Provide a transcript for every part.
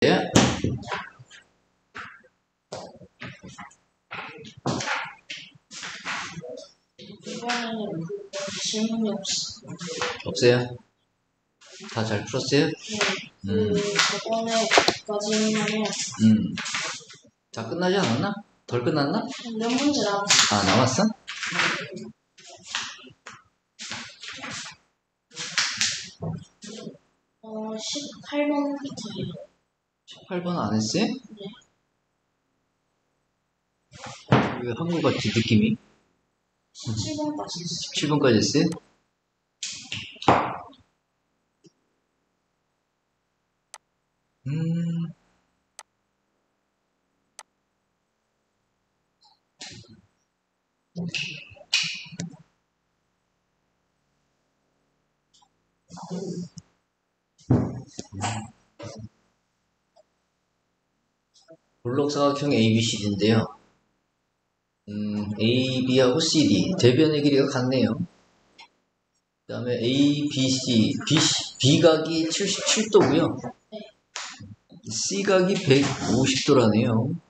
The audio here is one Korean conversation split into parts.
예? 이번에는 질문이 없어요? 다 잘 풀었어요? 저번에까지는 다 끝나지 않았나? 덜 끝났나? 몇 문제 남았어요. 아, 남았어? 18번부터예요. 18번 안 했어요? 네. 왜 한국 같지, 느낌이? 17번까지 했어요. 17번까지 했어요? 볼록사각형 ABCD인데요. AB하고 CD, 대변의 길이가 같네요. 그 다음에 ABC, B각이 77도고요. C각이 150도라네요.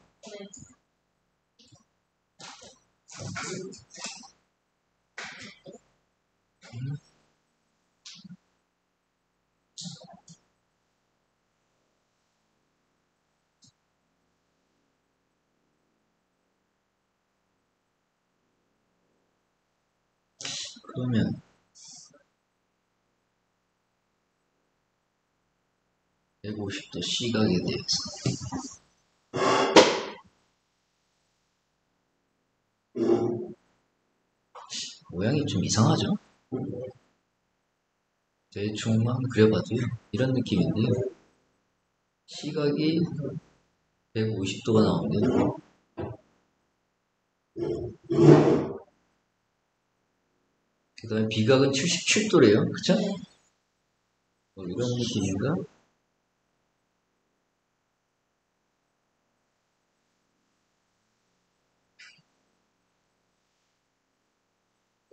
그러면 150도 C각에 대해서 모양이 좀 이상하죠? 대충만 그려봐도요. 이런 느낌인데요. C각이 150도가 나오네요. 그 다음에 B각은 77도래요. 그쵸? 이런 느낌인가?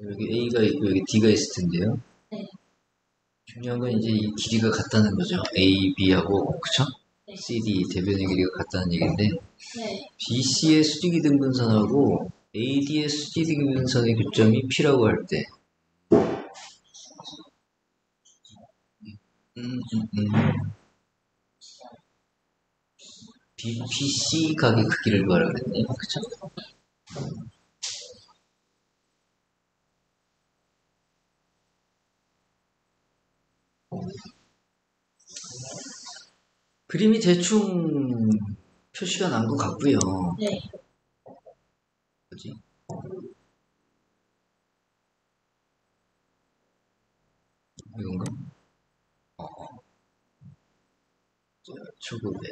여기 A가 있고 여기 D가 있을 텐데요. 네. 중요한 건 이제 이 길이가 같다는 거죠. A, B하고, 그쵸? 네. CD, 대변의 길이가 같다는 얘기인데, 네. BC의 수직이등분선하고 AD의 수직이등분선의 교점이 P라고 할 때, BC 각의 크기를 구하라 그랬네요. 그쵸? 그림이 대충 표시가 난 것 같고요. 네. 뭐지? 이건가? 초급에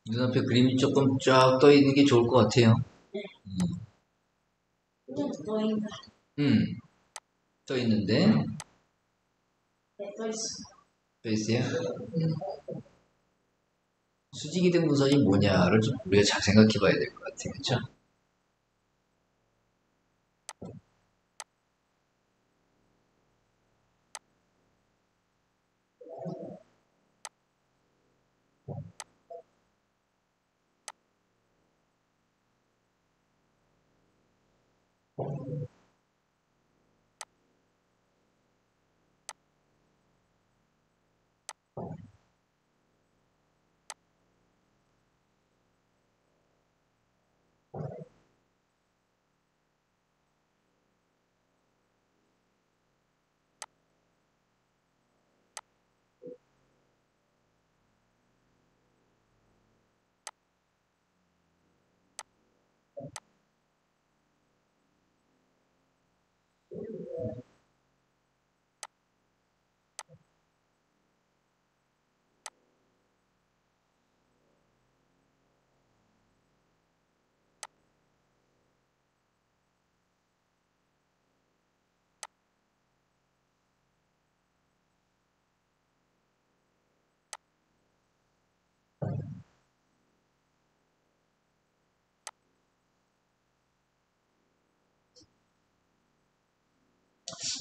눈앞에 그림이 조금 쫙 떠 있는 게 좋을 것 같아요. 너인가? 떠 있는데, 네, 또 있어요. 떠 있어요? 수직이등분선이 뭐냐를 좀 우리가 잘 생각해 봐야 될 것 같아요. 그쵸?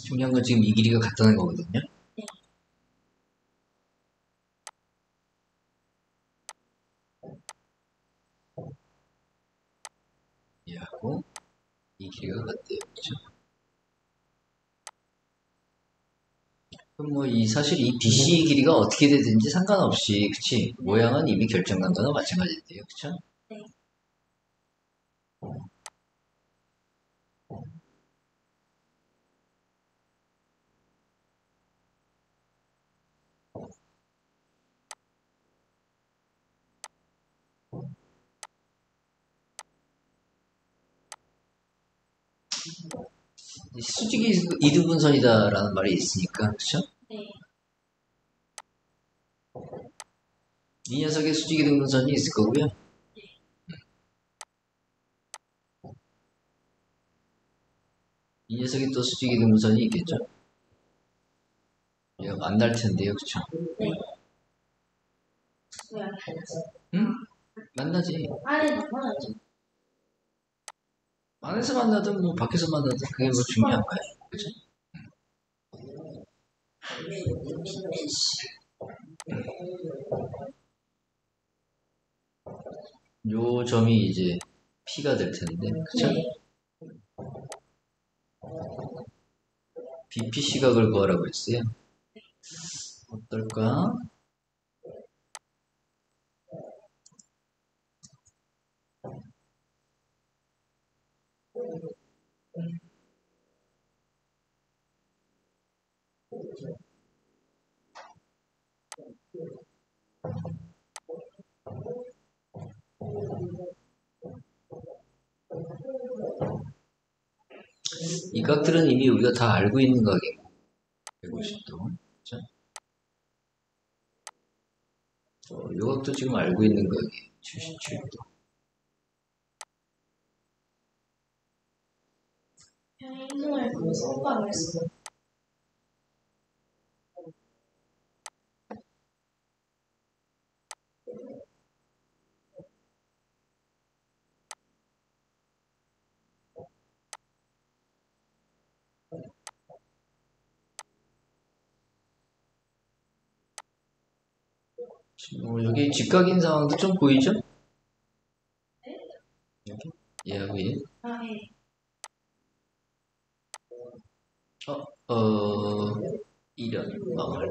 중요한 건 지금 이 길이가 같다는 거거든요. 네. 얘하고 이 길이가 같대요. 그렇죠? 그럼 뭐 사실 이 BC 길이가 어떻게 되든지 상관없이, 그치? 모양은 이미 결정난 거나 마찬가지인데요. 그쵸? 네. 수직이 이등분선이다라는 말이 있으니까, 그쵸? 네. 이 녀석의 수직 이등분선이 있을 거고요. 이 녀석이 또 수직 이등분선이 있겠죠? 얘가 만날 텐데요. 그쵸? 네. 왜안 달랐어? 응? 만나지. 안에 남아야지. 안에서 만나든 뭐 밖에서 만나든 그게 뭐 중요한 거야. 그죠? 요 점이 이제 P가 될 텐데, 그쵸? 네. BP 시각을 구하라고 했어요. 어떨까? 이 각들은 이미 우리가 다 알고 있는 각이고 150도. 그쵸? 요 각도 지금 알고 있는 각이에요. 77도. 평행선을 보면서 오빠가 했어. 여기 직각인 상황도 좀 보이죠? 여기? 얘하고 얘. 아, 네. 이런 망할.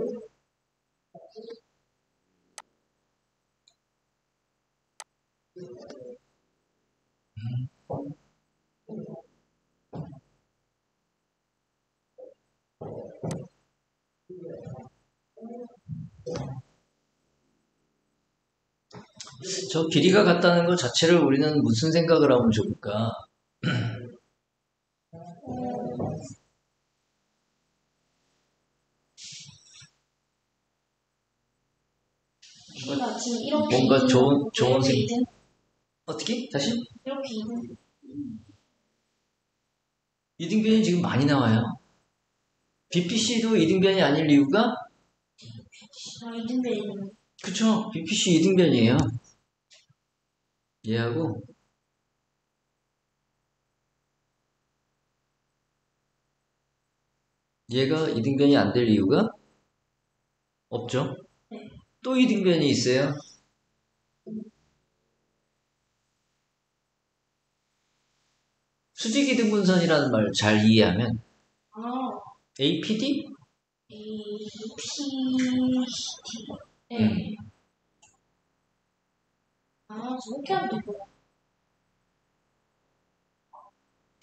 저 길이가 같다는 것 자체를 우리는 무슨 생각을 하면 좋을까? B가 지금 이렇게 뭔가 있는 좋은 거고 생 이렇게 있는 어떻게? 다시? 이렇게 있는 이등변이 지금 많이 나와요. BPC도 이등변이 아닐 이유가? 이등변 있는 그쵸? BPC 이등변이에요. 얘하고 얘가 이등변이 안 될 이유가 없죠? 네. 또 이등변이 있어요. 수직 이등분선이라는 말 잘 이해하면 아, APD? A, P, T. 네. 아, 저렇게 하면 되고.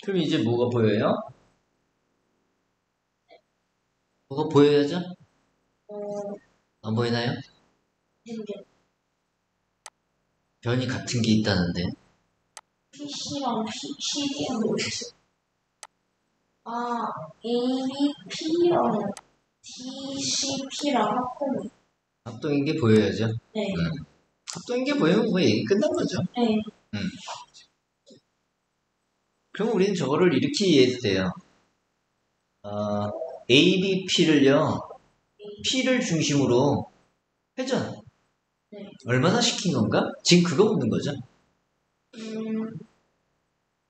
그럼 이제 뭐가 보여요? 뭐가 보여야죠? 어, 안 보이나요? 이등변. 변이 같은 게 있다는데. PC랑 CD랑 뭐였어? 아, A, B, P랑 TCP랑 합동. 합동인 게 보여야죠. 네. 합동인 게 보이면 뭐 얘기 끝난 거죠. 네. 그럼 우리는 저거를 이렇게 이해해도 돼요. ABP를요, P를 중심으로 회전. 네. 얼마나 시킨 건가? 지금 그거 묻는 거죠.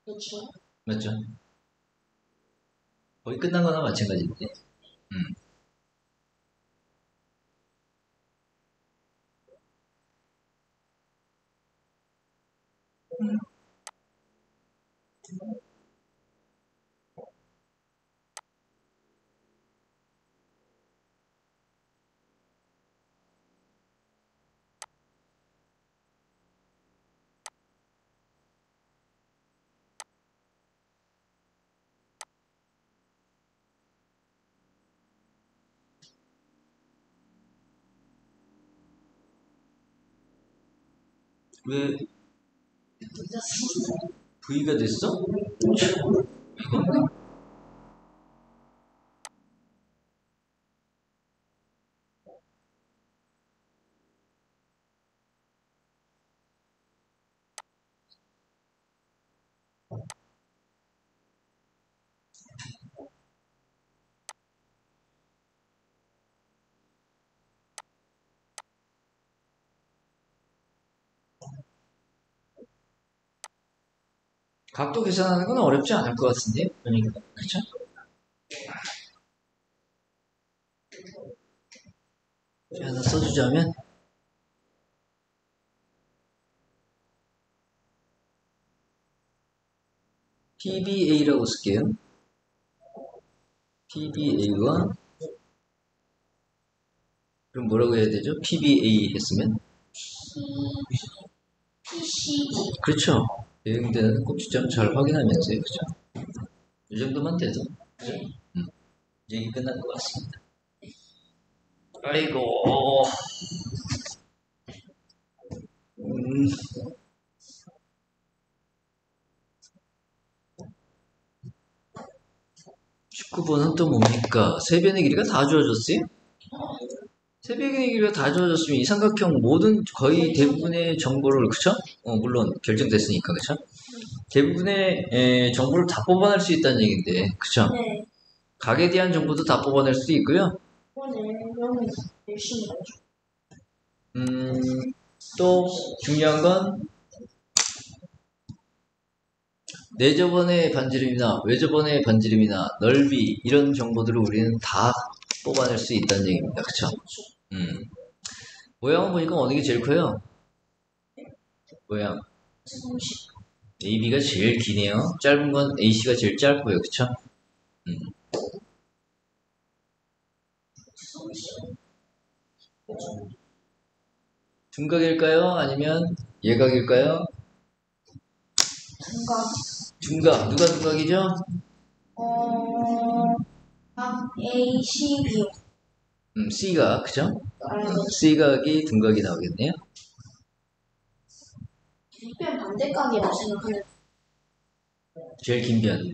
그렇죠. 맞죠? 거의 끝난 거나 마찬가지인데. 음. 왜 V가 됐어? 각도 계산하는 건 어렵지 않을 것 같은데, 그러니까 그쵸? 하나 써주자면 PBA라고 쓸게요. PBA와 그럼 뭐라고 해야 되죠? PBA 했으면 PCD. 그렇죠. 대응되는 꼭지점 잘 확인하면서요, 그죠? 이 정도만 돼도 얘기 끝난 것 같습니다. 아이고, 음, 19번은 또 뭡니까? 세변의 길이가 다 주어졌어요? 세변의 길이가 다 주어졌으면 이 삼각형 모든 거의 대부분의 정보를 그쵸? 물론 결정됐으니까 그쵸? 대부분의 정보를 다 뽑아낼 수 있다는 얘기인데 그쵸? 네. 각에 대한 정보도 다 뽑아낼 수도 있고요. 그러면 열심히 하죠. 또 중요한 건 내저번의 반지름이나 외저번의 반지름이나 넓이 이런 정보들을 우리는 다 뽑아낼 수 있다는 얘기입니다. 그쵸? 모양을 보니까 어느 게 제일 커요? 모양. AB가 제일 기네요. 짧은 건 AC가 제일 짧고요. 그쵸? 둔각일까요? 아니면 예각일까요? 중간. 둔각. 누가 둔각이죠? A, C, B. C가 그죠? C각이 둔각이 나오겠네요. 뒷변 반대각이라고 생각하는. 제일 긴 변. 네.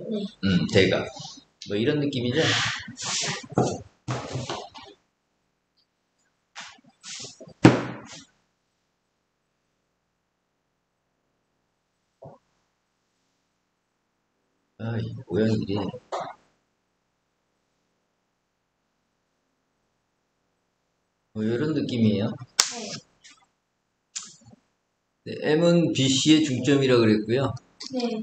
대각. 뭐 이런 느낌이죠? 아, 이 모양이 이래. 뭐 이런 느낌이에요. 네, M은 BC의 중점이라 그랬고요. 네.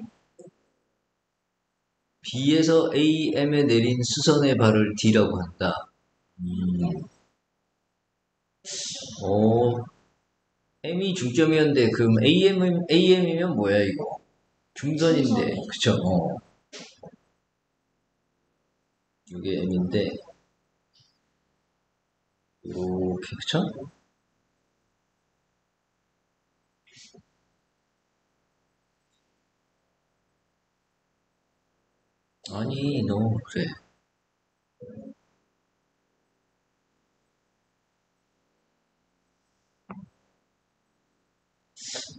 B에서 AM에 내린 수선의 발을 D라고 한다. M이 중점이었는데 그럼 AM이면 뭐야 이거? 중선인데 그쵸? 이게 M인데 이렇게 그쵸? 아니 너 그래.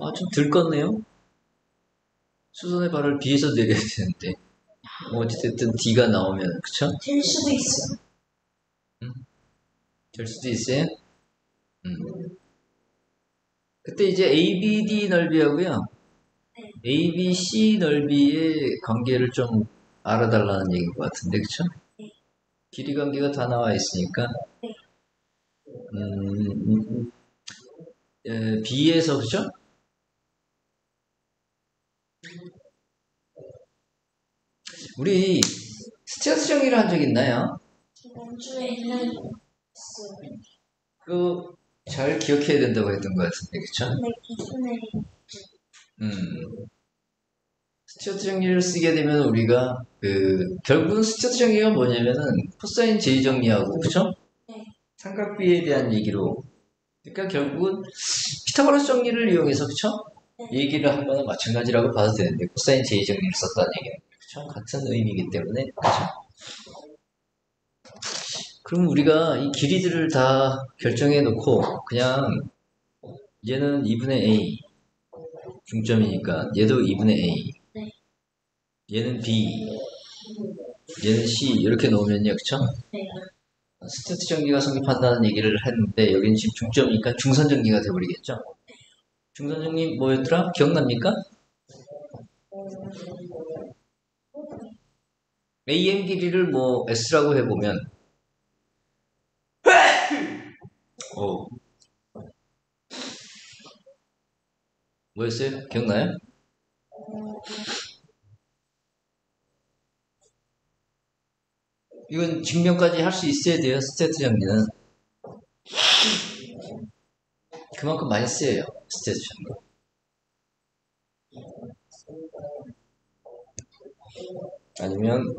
아 좀 들껐네요. 수선의 발을 B에서 내려야 되는데 어찌됐든 D가 나오면 그쵸? 될 수도 있어요. 될 수도 있어요. 음. 그때 이제 ABD 넓이하고요. ABC 넓이의 관계를 좀 알아달라는 얘기인 것 같은데, 그쵸? 길이 관계가 다 나와 있으니까, B에서, 그죠? 우리 스튜어트 정리를 한 적 있나요? 이번 주에는 있어요. 그거 잘 기억해야 된다고 했던 것 같은데, 그쵸? 네, 기준에 음. 스튜어트 정리를 쓰게 되면 우리가 결국은 스튜어트 정리가 뭐냐면은 코사인 j 정리하고 그쵸? 네. 삼각비에 대한 얘기로 그러니까 결국은 피타고라스 정리를 이용해서 그쵸? 네. 얘기를 한 거는 마찬가지라고 봐도 되는데 코사인 j 정리를 썼다는 얘기는 그쵸? 같은 의미이기 때문에 그쵸? 그럼 우리가 이 길이들을 다 결정해 놓고 그냥 얘는 2분의 a 중점이니까 얘도 2분의 a 네. 얘는 b 얘는 c 이렇게 놓으면요 그쵸? 네. 스테트 정리가 성립한다는 얘기를 했는데 여기는 지금 중점이니까 중선 정리가 돼버리겠죠? 중선 정리 뭐였더라? 기억납니까? AM 길이를 뭐 S라고 해보면 어 뭐였어요? 기억나요? 이건 증명까지 할 수 있어야 돼요. 스테트 정리는 그만큼 많이 쓰여요. 스테트 정리. 아니면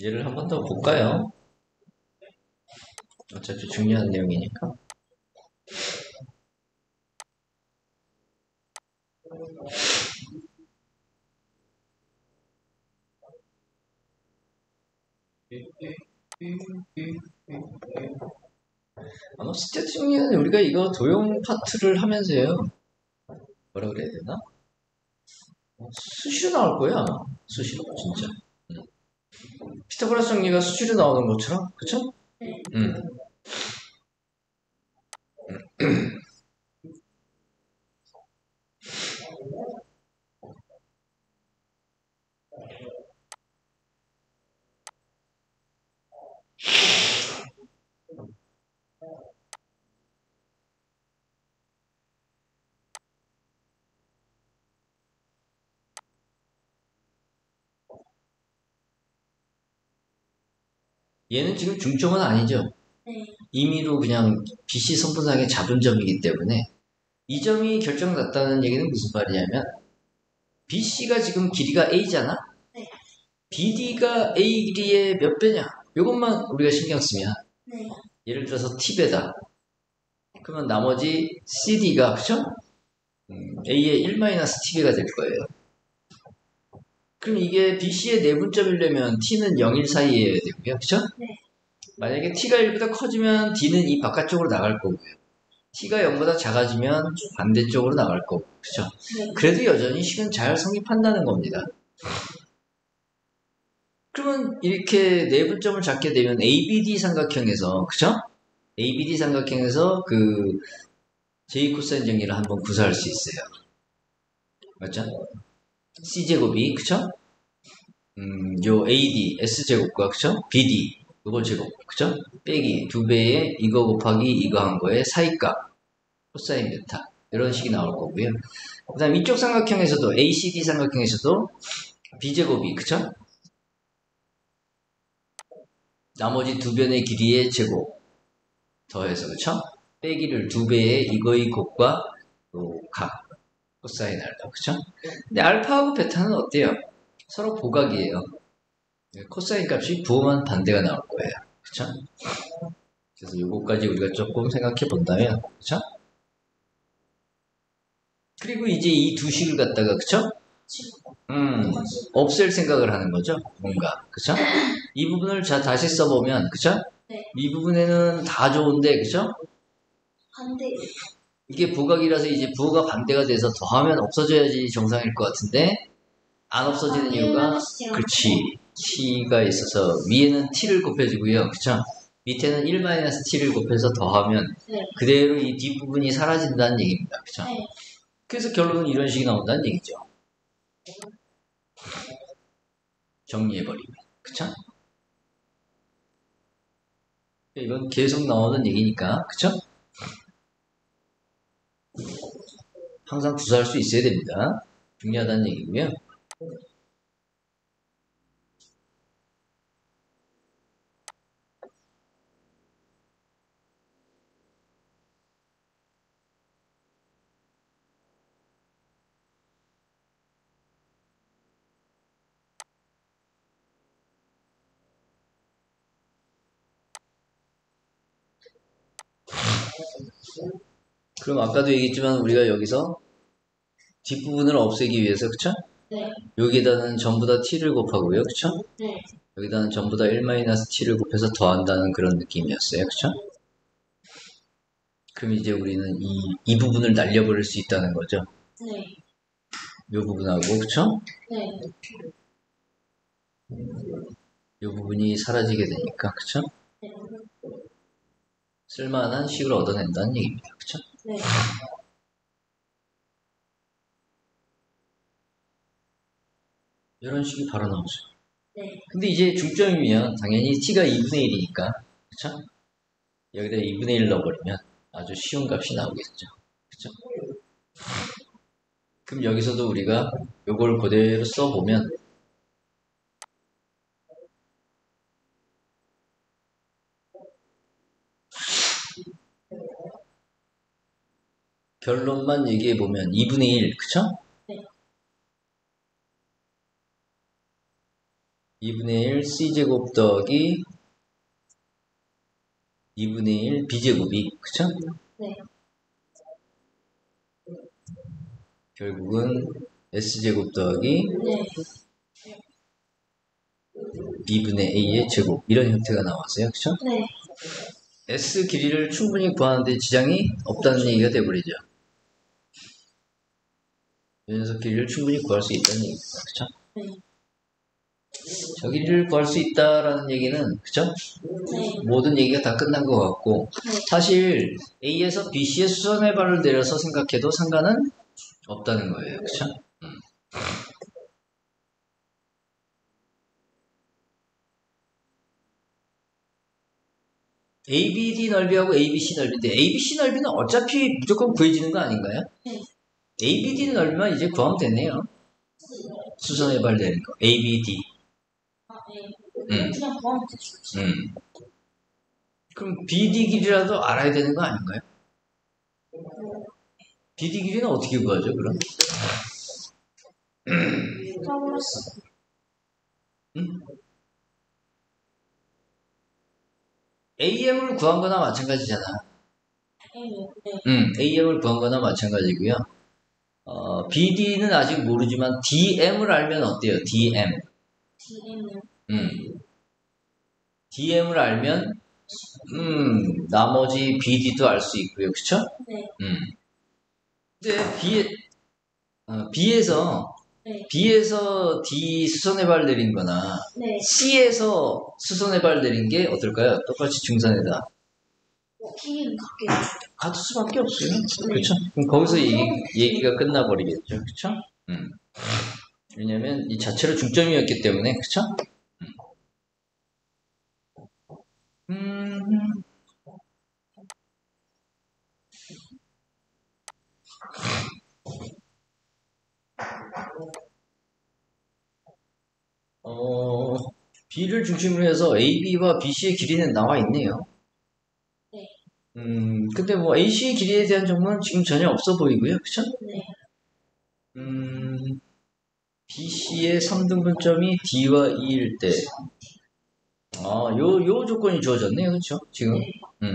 얘를 한 번 더 볼까요? 어차피 중요한 내용이니까. 아마 스테트 정리는 우리가 이거 도형 파트를 하면서요. 뭐라 그래야 되나? 수시로 나올 거야 아마. 수시로 진짜. 피타고라스 정리가 수시로 나오는 것처럼 그쵸? 음. 얘는 지금 중점은 아니죠. 네. 임의로 그냥 BC 선분상에 잡은 점이기 때문에 이 점이 결정났다는 얘기는 무슨 말이냐면 BC가 지금 길이가 A잖아? 네. BD가 A 길이의 몇 배냐? 이것만 우리가 신경 쓰면 네. 예를 들어서 T배다. 그러면 나머지 CD가 그쵸? A의 1-T배가 될 거예요. 그럼 이게 BC의 내분점이려면 T는 0, 1 사이에 되고요. 그쵸? 네. 만약에 T가 1보다 커지면 D는 이 바깥쪽으로 나갈 거고요. T가 0보다 작아지면 반대쪽으로 나갈 거고. 그쵸? 네. 그래도 여전히 식은 잘 성립한다는 겁니다. 그러면 이렇게 내분점을 잡게 되면 ABD 삼각형에서 그쵸? ABD 삼각형에서 J 코사인 정리를 한번 구사할 수 있어요. 맞죠? C제곱이 그쵸? 요 AD S제곱과 그쵸? BD 요거 제곱 그쵸? 빼기 2배의 이거 곱하기 이거 한 거의 사이값 코사인 베타 이런 식이 나올 거고요. 그 다음 이쪽 삼각형에서도 ACD 삼각형에서도 B제곱이 그쵸? 나머지 두 변의 길이의 제곱 더해서 그쵸? 빼기를 2배의 이거의 곱과 각 코사인 알파 그쵸? 근데 알파하고 베타는 어때요? 서로 보각이에요. 코사인 값이 부호만 반대가 나올 거예요. 그쵸? 그래서 요거까지 우리가 조금 생각해 본다면 그쵸? 그리고 이제 이 두 식을 갖다가 그쵸? 없앨 생각을 하는 거죠. 뭔가 그쵸? 이 부분을 다시 써보면 그쵸? 네. 이 부분에는 다 좋은데 그쵸? 반대. 이게 부각이라서 이제 부호가 반대가 돼서 더하면 없어져야지 정상일 것 같은데 안 없어지는 이유가 그렇지 t가 있어서 위에는 t를 곱해주고요 그쵸? 밑에는 1-t를 곱해서 더하면 네. 그대로 이 뒷부분이 사라진다는 얘기입니다 그쵸? 네. 그래서 결론은 이런 식이 나온다는 얘기죠 정리해버리면 그쵸? 이건 계속 나오는 얘기니까 그쵸? 항상 구사할 수 있어야 됩니다 중요하다는 얘기고요 그럼 아까도 얘기했지만 우리가 여기서 뒷부분을 없애기 위해서 그쵸? 네. 여기에다는 전부 다 t를 곱하고요. 그쵸? 네. 여기다는 전부 다 1-t를 곱해서 더한다는 그런 느낌이었어요. 그쵸? 그럼 이제 우리는 이 부분을 날려버릴 수 있다는 거죠. 네. 이 부분하고 그쵸? 네. 이 부분이 사라지게 되니까 그쵸? 네. 쓸만한 식을 얻어낸다는 얘기입니다. 그쵸? 네. 이런 식이 바로 나오죠. 네. 근데 이제 중점이면 당연히 t가 2분의 1이니까 그쵸? 여기다 2분의 1 넣어버리면 아주 쉬운 값이 나오겠죠. 그쵸? 그럼 여기서도 우리가 요걸 그대로 써보면 결론만 얘기해보면 2분의 1 그쵸? 네. 2분의 1 c제곱 더하기 2분의 1 b제곱이 그쵸? 네. 결국은 s제곱 더하기 네. 2분의 a의 제곱 이런 형태가 나왔어요. 그쵸? 네. s 길이를 충분히 구하는데 지장이 없다는 얘기가 돼버리죠. 이 녀석 길이를 충분히 구할 수 있다는 얘기입니다. 그쵸? 네. 저 길이를 구할 수 있다라는 얘기는 그쵸? 네. 모든 얘기가 다 끝난 것 같고 네. 사실 A에서 BC의 수선의 발을 내려서 생각해도 상관은 없다는 거예요. 그쵸? ABD 넓이하고 ABC 넓이인데 ABC 넓이는 어차피 무조건 구해지는 거 아닌가요? 네. ABD 넓이만 이제 구하면 되네요. 수선의 발 내는 거. ABD. 아, 네. 음. 그냥 구하면 되죠. 그럼 BD 길이라도 알아야 되는 거 아닌가요? BD 길이는 어떻게 구하죠, 그럼? 플러스 AM을 구한 거나 마찬가지잖아. 네. AM을 구한 거나 마찬가지고요. BD는 아직 모르지만 DM을 알면 어때요? DM. DM은 DM을 알면 나머지 BD도 알 수 있고요. 그쵸? 네. 근데 B에서 네. B에서 D 수선의 발 내린 거나 네. C에서 수선의 발 내린 게 어떨까요? 똑같이 중산에다. T는 같겠죠. 같을 수밖에 없어요. 네. 그쵸? 그럼 거기서 얘기가 끝나버리겠죠. 그쵸? 왜냐면 이 자체로 중점이었기 때문에, 그쵸? B를 중심으로 해서 AB와 BC의 길이는 나와 있네요. 네. 근데 뭐 AC의 길이에 대한 정보는 지금 전혀 없어 보이고요. 그쵸? 네. BC의 3등분점이 D와 E일 때, 요 조건이 주어졌네요. 그쵸? 지금. 네.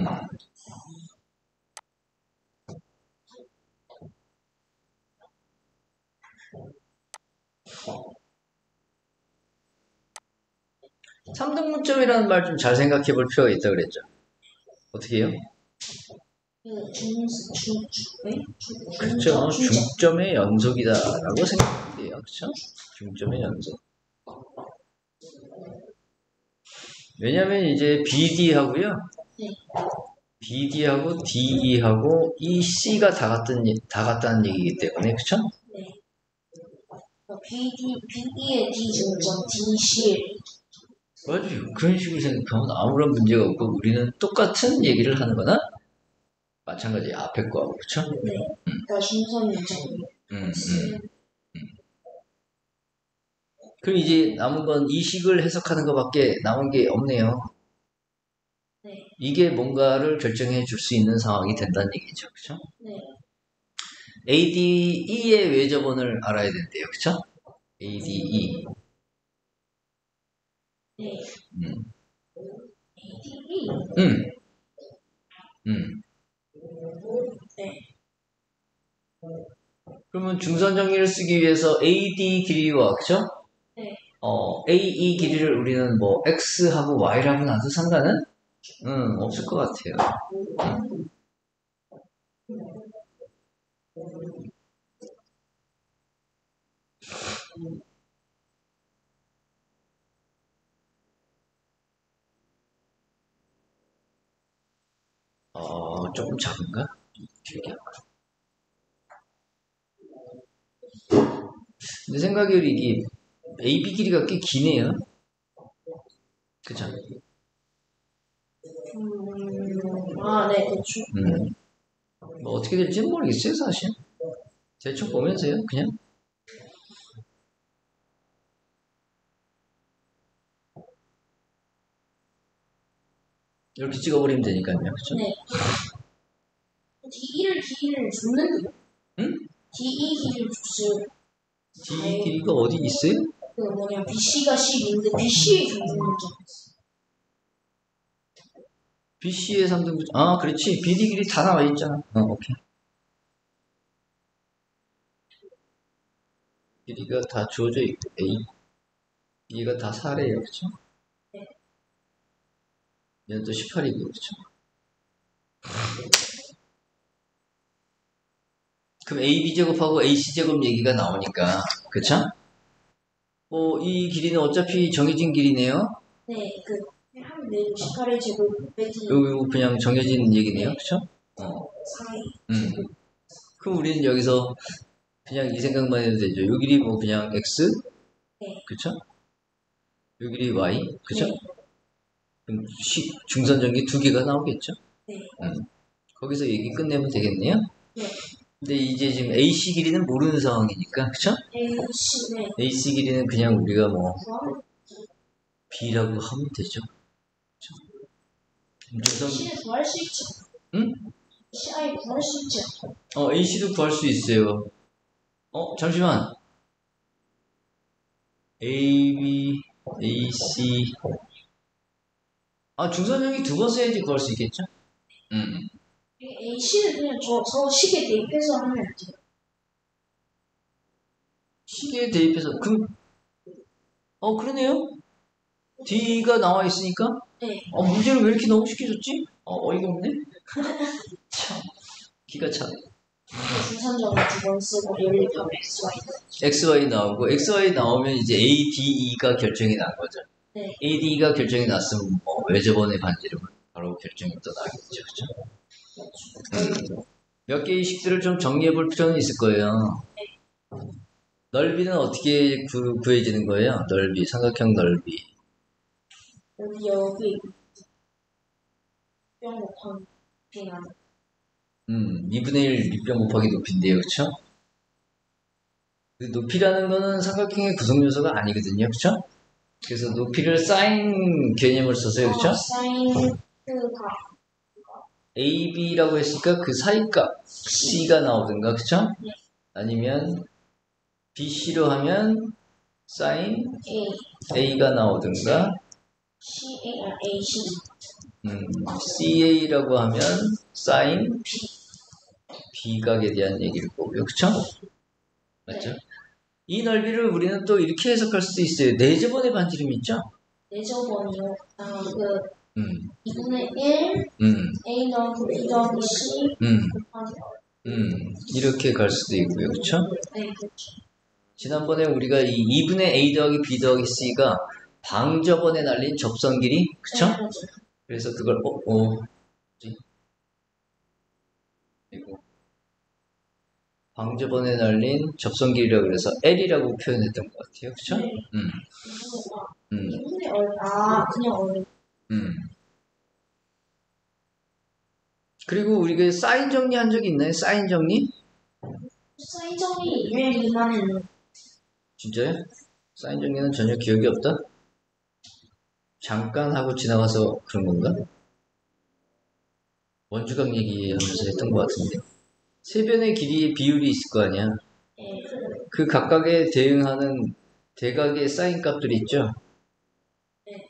3등분점이라는 말 좀 잘 생각해 볼 필요가 있다 그랬죠. 어떻게 해요? 그렇죠. 중점의 연속이다라고 생각하면 돼요. 그렇죠? 중점의 연속. 왜냐면 이제 BD하고요. 네. BD하고 DE하고 EC가 다 같다는 얘기이기 때문에 그렇죠? 네. BE의 D 중점, DC의 맞아요. 그런 식으로 생각하면 아무런 문제가 없고 우리는 똑같은 얘기를 하는 거나 마찬가지 앞에 거하고 그렇죠? 네. 그러니까 중점 연장. 그럼 이제 남은 건 이 식을 해석하는 것밖에 남은 게 없네요. 네. 이게 뭔가를 결정해 줄 수 있는 상황이 된다는 얘기죠. 그렇죠? 네. ADE의 외접원을 알아야 된대요. 그렇죠? ADE. 네. ADE. 그러면 중선 정리를 쓰기 위해서 AD 길이와, 그쵸? 네. AE 길이를 우리는 뭐 X하고 Y라고 놔도 상관은? 없을 것 같아요. 조금 작은가? 길게 할까? 내 생각에 이게 AB 길이가 꽤 기네요. 그쵸? 네, 그렇죠. 뭐 어떻게 될지는 모르겠어요, 사실. 대충 보면서요, 그냥. 이렇게 찍어버리면 되니까요, 그쵸? 네. DE를 줬는데요? 응? DE 길이를 줬어요. D 길이가 어디 있어요? 그 BC가 10인데 BC의 중심점. BC의 3등분, 그렇지. BD 길이 다 나와 있잖아. 오케이. 길이가 다 주어져 있고, A. 얘가 다 4래요, 그쵸? 네. 얘는 또 18이고, 그쵸? 그럼 AB제곱하고 AC제곱 얘기가 나오니까, 그쵸? 이 길이는 어차피 정해진 길이네요? 네, 하면 18의 제곱 빼기 요거 그냥 정해진 얘기네요, 그쵸? 4의 제곱. 그럼 우리는 여기서 그냥 이 생각만 해도 되죠. 요 길이 뭐 그냥 X, 네. 그쵸? 요 길이 Y, 그쵸? 네. 그럼 중선전기 두 개가 나오겠죠? 네. 거기서 얘기 끝내면 되겠네요? 네. 근데 이제 지금 AC 길이는 모르는 상황이니까, 그쵸? AC, 네. AC 길이는 그냥 우리가 뭐 구하면 B라고 하면 되죠. 그쵸? 중선, C를 구할 수 있죠. 응? CI 구할 수 있죠. AC도 구할 수 있어요. 잠시만. AB, AC. 중선형이 두 번 써야지 구할 수 있겠죠? AC는 그냥 저 식에 대입해서 하면 돼요. 시계에 대입해서, 그러네요? D가 나와 있으니까? 네. 문제를 왜 이렇게 너무 쉽게 줬지? 어이가 없네? 참, 기가 차네. 중선점을 두 번 쓰고 연립하면 XY. XY 나오고, XY 나오면 이제 ADE가 결정이 난 거죠. 네. ADE가 결정이 났으면 뭐, 외접원의 반지름은 바로 결정이 또 나겠죠, 그죠? 몇 개의 식들을 좀 정리해 볼 필요는 있을 거예요. 넓이는 어떻게 구해지는 거예요? 넓이, 삼각형 넓이. 여기 뿅 곱하기 B는 2분의 1 밑변 곱하기 높이인데요, 그쵸? 그 높이라는 거는 삼각형의 구성 요소가 아니거든요, 그쵸? 그래서 높이를 사인 개념을 써서요, 그쵸? 사인 그가 AB라고 했으니까 그 사이값 C가 나오든가, 그쵸? 네. 아니면 BC로 하면 사인 A A가 나오든가, AC CA라고 하면 사인 B각에 대한 얘기를 보고요, 그쵸? 맞죠? 이 넓이를 우리는 또 이렇게 해석할 수도 있어요. 네제번의 반지름 있죠? 네저번이요. 음, 2분의 1 A 더하기 B 더하기 C 곱하기 이렇게 갈 수도 있고요, 그쵸? 네, 그렇죠. 지난번에 우리가 이 2분의 A 더하기 B 더하기 C가 방저번에 날린 접선 길이, 그쵸? 네, 그렇죠. 그래서 그걸, 뭐지? 이거. 방저번에 날린 접선 길이라고 그래서 L이라고 표현했던 것 같아요, 그쵸? 네. 2분의 그냥 얼. 그리고 우리가 사인 정리한 적이 있나요? 사인 정리? 사인 정리 1 미만은 진짜요? 사인 정리는 전혀 기억이 없다? 잠깐 하고 지나가서 그런 건가? 원주각 얘기하면서 했던 것 같은데. 세 변의 길이의 비율이 있을 거 아니야? 네. 그 각각에 대응하는 대각의 사인 값들이 있죠? 네.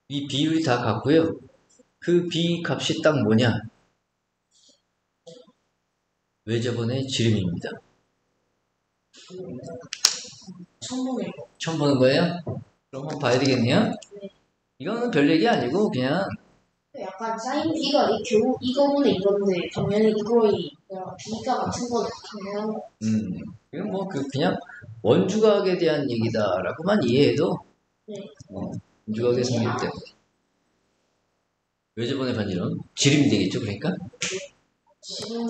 이 비율이 다 같고요. 그 B 값이 딱 뭐냐? 외접원의 지름입니다. 처음 보네요. 처음 보는 거예요? 그럼 한번 봐야 되겠네요? 이거는 별 얘기 아니고 그냥 약간 사인 B가 이거분의 이건데 당연히 이거의 B가 같은 거는 당연한 거. 이건 뭐 그냥 원주각에 대한 얘기다라고만 이해해도 네. 원주각의 성질 때문에 외접원의 반지름 지름이 되겠죠, 그러니까? 지금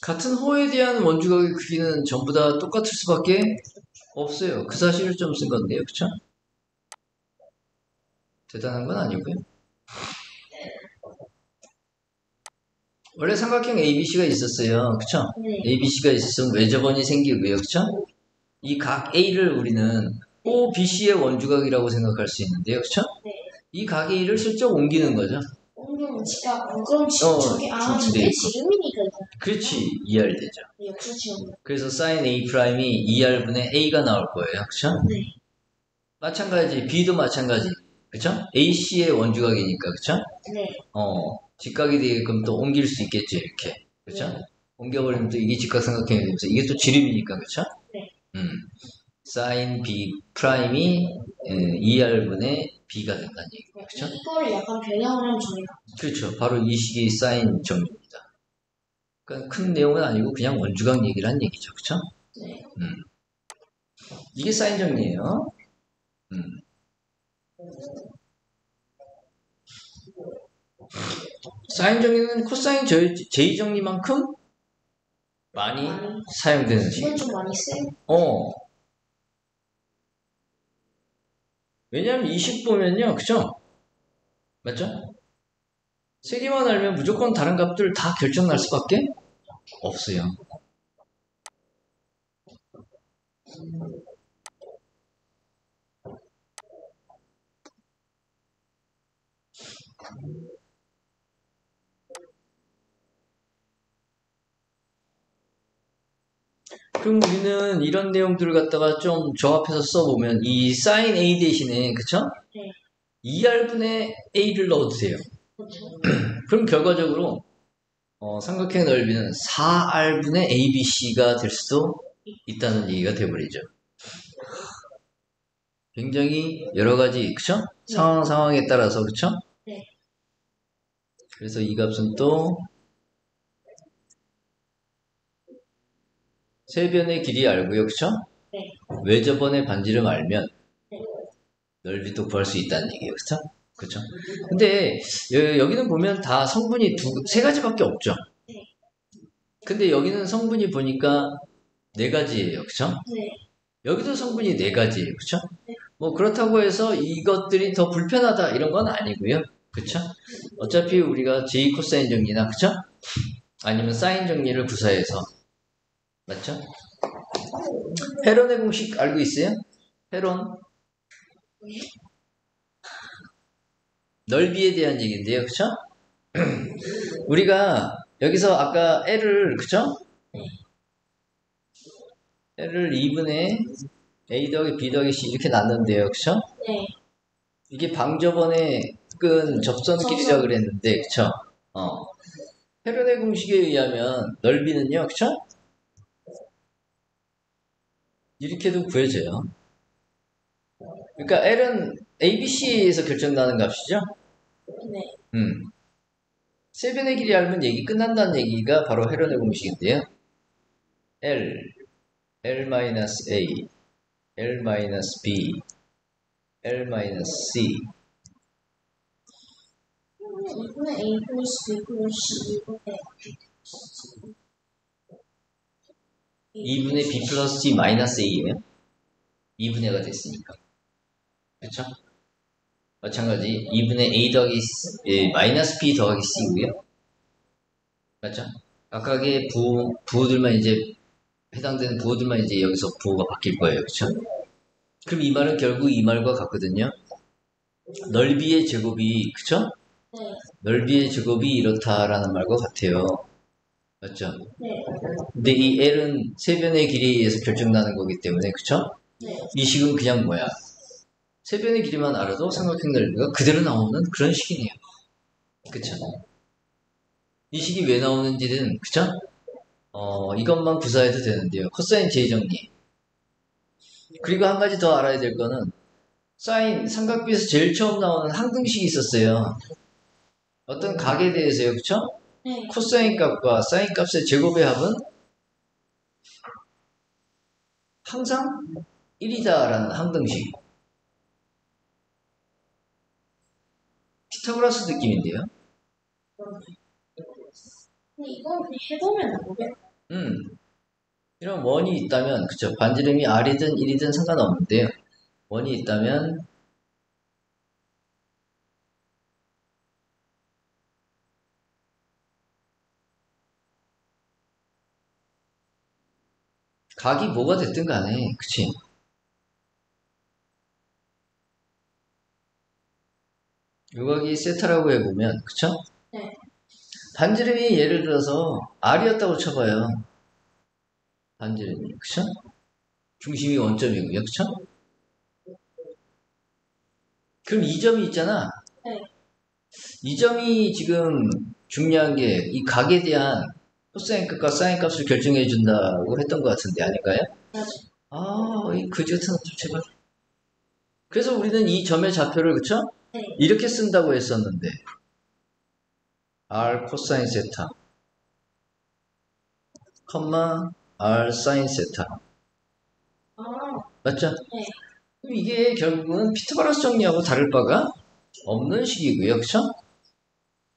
같은 호에 대한 원주각의 크기는 전부 다 똑같을 수밖에 없어요. 그 사실을 좀 쓴 건데요, 그쵸? 대단한 건 아니고요. 원래 삼각형 ABC가 있었어요, 그쵸? 네. ABC가 있었으면 외접원이 생기고요, 그쵸? 이 각 A를 우리는 OBC의 원주각이라고 생각할 수 있는데요, 그쵸? 네. 이 각 A를 슬쩍 옮기는 거죠. 옮기면 진짜 그럼 저게 중치돼 이게 있고. 지름이니까 그렇지, 2R 되죠. 역수 지름. 그래서 sin A'이 2R분의 A가 나올 거예요, 그쵸? 네. 마찬가지, B도 마찬가지, 그쵸? AC의 원주각이니까, 그쵸? 네. 직각이 되게끔 또 옮길 수 있겠죠, 이렇게. 그쵸? 옮겨버리면 또 이게 직각삼각형이 되면서 이게 또 지름이니까, 그쵸? 네. sin B 프라임이 2R분의 B가 된다는 얘기고, 그쵸? 이거를 약간 변형을 하면 저희가 그렇죠. 바로 이 식이 sin 정리입니다. 그러니까 큰 내용은 아니고 그냥 원주각 얘기를 한 얘기죠, 그쵸? 네. 이게 sin 정리예요. sin 정리는 코사인 j 정리만큼 많이 사용되는 식. 이건 좀 많이 세. 왜냐하면 이 식 보면요, 그쵸? 맞죠? 세 개만 알면 무조건 다른 값들 다 결정 날 수밖에 없어요. 그럼 우리는 이런 내용들을 갖다가 좀 조합해서 써보면 이 sin A 대신에 그쵸? 네. 2R분의 A를 넣어도 돼요. 그렇죠. 그럼 결과적으로 삼각형의 넓이는 4R분의 ABC가 될 수도 있다는 얘기가 돼버리죠. 굉장히 여러가지 그쵸? 네. 상황에 따라서 그쵸? 네. 그래서 이 값은 또 세변의 길이 알고요, 그쵸? 네. 외접원의 반지름 알면 네. 넓이도 구할 수 있다는 얘기예요, 그쵸? 그쵸? 근데 여기는 보면 다 성분이 세 가지밖에 없죠. 네. 근데 여기는 성분이 보니까 네 가지예요, 그쵸? 네. 여기도 성분이 네 가지예요, 그쵸? 네. 뭐 그렇다고 해서 이것들이 더 불편하다 이런 건 아니고요, 그쵸? 어차피 우리가 J 코사인 정리나 그쵸? 아니면 사인 정리를 구사해서 맞죠? 헤론의 공식 알고 있어요? 헤론 넓이에 대한 얘기인데요, 그쵸? 우리가 여기서 아까 L을 그쵸? L을 2분의 A 더하기 B 더하기 C 이렇게 놨는데요, 그쵸? 네. 이게 방저번에 끈 접선끼리라 그랬는데, 그쵸? 헤론의 공식에 의하면 넓이는요, 그쵸? 이렇게도 구해져요. 그러니까 L은 ABC에서 결정나는 값이죠? 네. 세변의 길이 알면 얘기 끝난다는 얘기가 바로 헤론의 공식인데요. L, L-A, L-B, L-C 2분의 A 플러스 B 플러스 2분의 B 플러스 C 마이너스 A예요. 2분의가 됐으니까. 그쵸? 마찬가지 2분의 A 더하기 마이너스 B 더하기 C고요. 맞죠? 각각의 부호들만 이제 해당되는 부호들만 이제 여기서 부호가 바뀔 거예요. 그쵸? 그럼 이 말은 결국 이 말과 같거든요. 넓이의 제곱이, 그쵸? 네. 넓이의 제곱이 이렇다라는 말과 같아요. 맞죠? 네. 근데 이 L은 세변의 길이에 의해서 결정나는 거기 때문에, 그쵸? 네. 이 식은 그냥 뭐야? 세변의 길이만 알아도 삼각형 넓이가 그대로 나오는 그런 식이네요. 그쵸? 이 식이 왜 나오는지는, 그쵸? 이것만 구사해도 되는데요. 코사인 제정리. 그리고 한 가지 더 알아야 될 거는, 사인, 삼각비에서 제일 처음 나오는 항등식이 있었어요. 어떤 각에 대해서요, 그쵸? 네. 코사인 값과 사인 값의 제곱의 합은 항상 1이다라는 항등식. 피타고라스 느낌인데요. 근데 이건 그냥 해보면 모르겠. 이런 원이 있다면, 그쵸? 반지름이 R이든 1이든 상관없는데요. 원이 있다면, 각이 뭐가 됐든 간에, 그치? 요각이 세타라고 해보면, 그쵸? 네. 반지름이 예를 들어서 R이었다고 쳐봐요. 반지름이, 그쵸? 중심이 원점이고요, 그쵸? 그럼 이 점이 있잖아. 네. 이 점이 지금 중요한 게 이 각에 대한 코사인 값과 사인 값을 결정해 준다고 했던 것 같은데 아닌가요? 맞아요. 이 그지 같은 것들 제발. 그래서 우리는 이 점의 좌표를 그쵸? 네. 이렇게 쓴다고 했었는데 R 코사인 세타, 컴마 R 사인 세타. 아, 맞죠? 네. 그럼 이게 결국은 피타고라스 정리하고 다를 바가 없는 식이고요. 그쵸?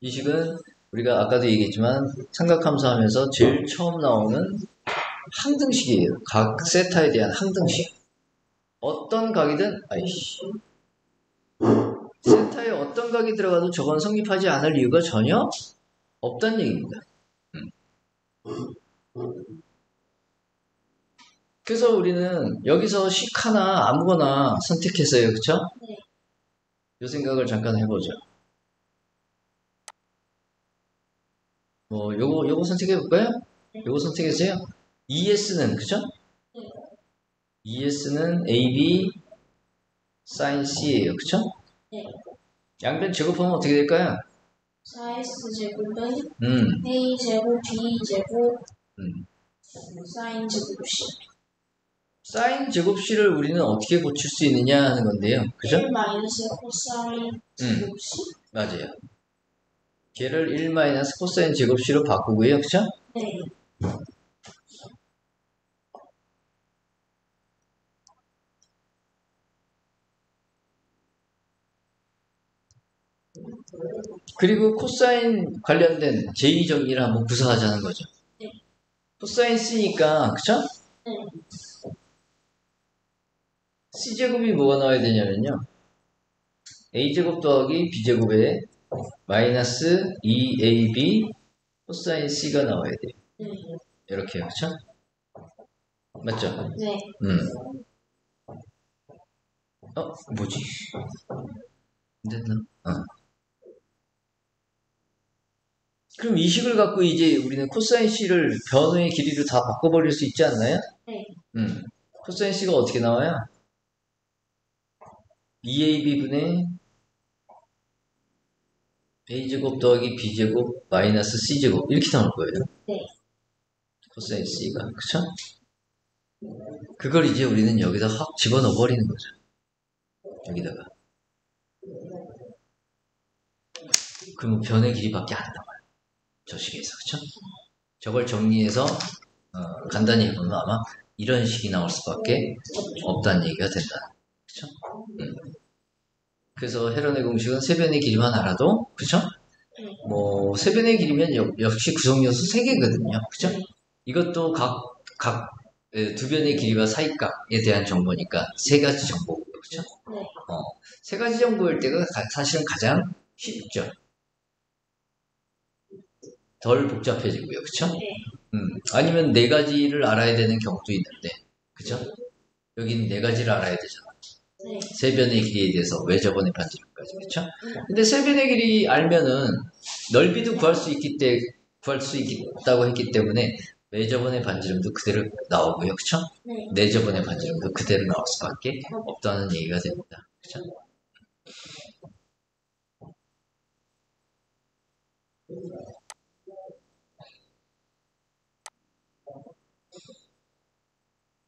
이 식은 우리가 아까도 얘기했지만 삼각함수하면서 제일 처음 나오는 항등식이에요. 각 세타에 대한 항등식. 어떤 각이든 세타에 어떤 각이 들어가도 저건 성립하지 않을 이유가 전혀 없다는 얘기입니다. 그래서 우리는 여기서 식 하나 아무거나 선택했어요. 그쵸? 네. 이 생각을 잠깐 해보죠. 요거 선택해볼까요? 요거 선택해주세요. ES는, 그쵸? 네. ES는 AB sin C예요. 그쵸? 네. 양변 제곱하면 어떻게 될까요? 4S 제곱은 음, A 제곱 B 제곱 음. 사인 제곱 C. 사인 제곱 C를 우리는 어떻게 고칠 수 있느냐 하는 건데요. 그죠? 1 마이너스 코사인 제곱 C. 맞아요. 걔를 1 마이너스 코사인 제곱 C로 바꾸고요. 그쵸? 네. 그리고 코사인 관련된 제2정리를 한번 구사하자는 거죠. 네. 코사인 C니까, 그쵸? 네. C제곱이 뭐가 나와야 되냐면요. A제곱 더하기 B제곱에 마이너스 2AB 코사인 C가 나와야 돼요. 네. 이렇게요. 그쵸? 맞죠? 네. 뭐지? 안 됐나? 그럼 이 식을 갖고 이제 우리는 코사인 C를 변호의 길이로 다 바꿔버릴 수 있지 않나요? 네. 코사인 C가 어떻게 나와요? 2AB분의 A제곱 더하기 B제곱 마이너스 C제곱 이렇게 나올 거예요. 네. 코사인 C가. 그쵸? 그걸 이제 우리는 여기다 확 집어넣어 버리는 거죠. 여기다가. 그러면 변의 길이밖에 안 나와요. 저 식에서. 그쵸? 저걸 정리해서 간단히 해보면 아마 이런 식이 나올 수밖에 없다는 얘기가 된다. 그쵸? 그래서 헤런의 공식은 세변의 길이만 알아도, 그쵸? 세변의 길이면 역시 구성요소 3개거든요. 그쵸? 이것도 두 변의 길이와 사이각에 대한 정보니까 3가지 정보고요. 그쵸? 네. 3가지 정보일 때가 사실은 가장 쉽죠. 덜 복잡해지고요. 그쵸? 네. 아니면 네 가지를 알아야 되는 경우도 있는데, 그쵸? 여기는 네 가지를 알아야 되잖아. 네. 세변의 길이에 대해서 외접원의 반지름까지, 그쵸? 근데 세변의 길이 알면은 넓이도 구할 수 있다고 했기 때문에 외접원의 반지름도 그대로 나오고요. 그쵸? 네. 내접원의 반지름도 그대로 나올 수밖에 없다는 얘기가 됩니다. 그쵸?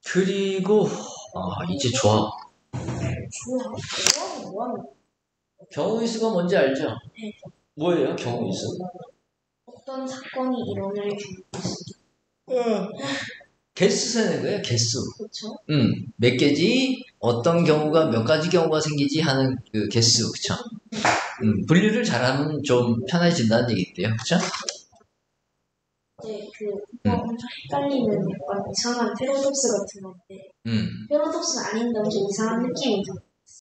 그리고 이제 좋아. 좋아. 좋아하는 뭐하는 경우의 수가 뭔지 알죠? 네. 뭐예요, 경우의 수? 어떤 사건이 일어날 경우 개수 세는 거예요, 개수. 그렇죠? 몇 개지, 어떤 경우가, 몇 가지 경우가 생기지 하는 그 개수, 그쵸? 분류를 잘하면 좀 편해진다는 얘기인데요, 그쵸? 네, 엄청 헷갈리는 약간 이상한 패러독스 같은 건데 음, 패러독스는 아닌데 엄청 이상한 느낌이 들어요.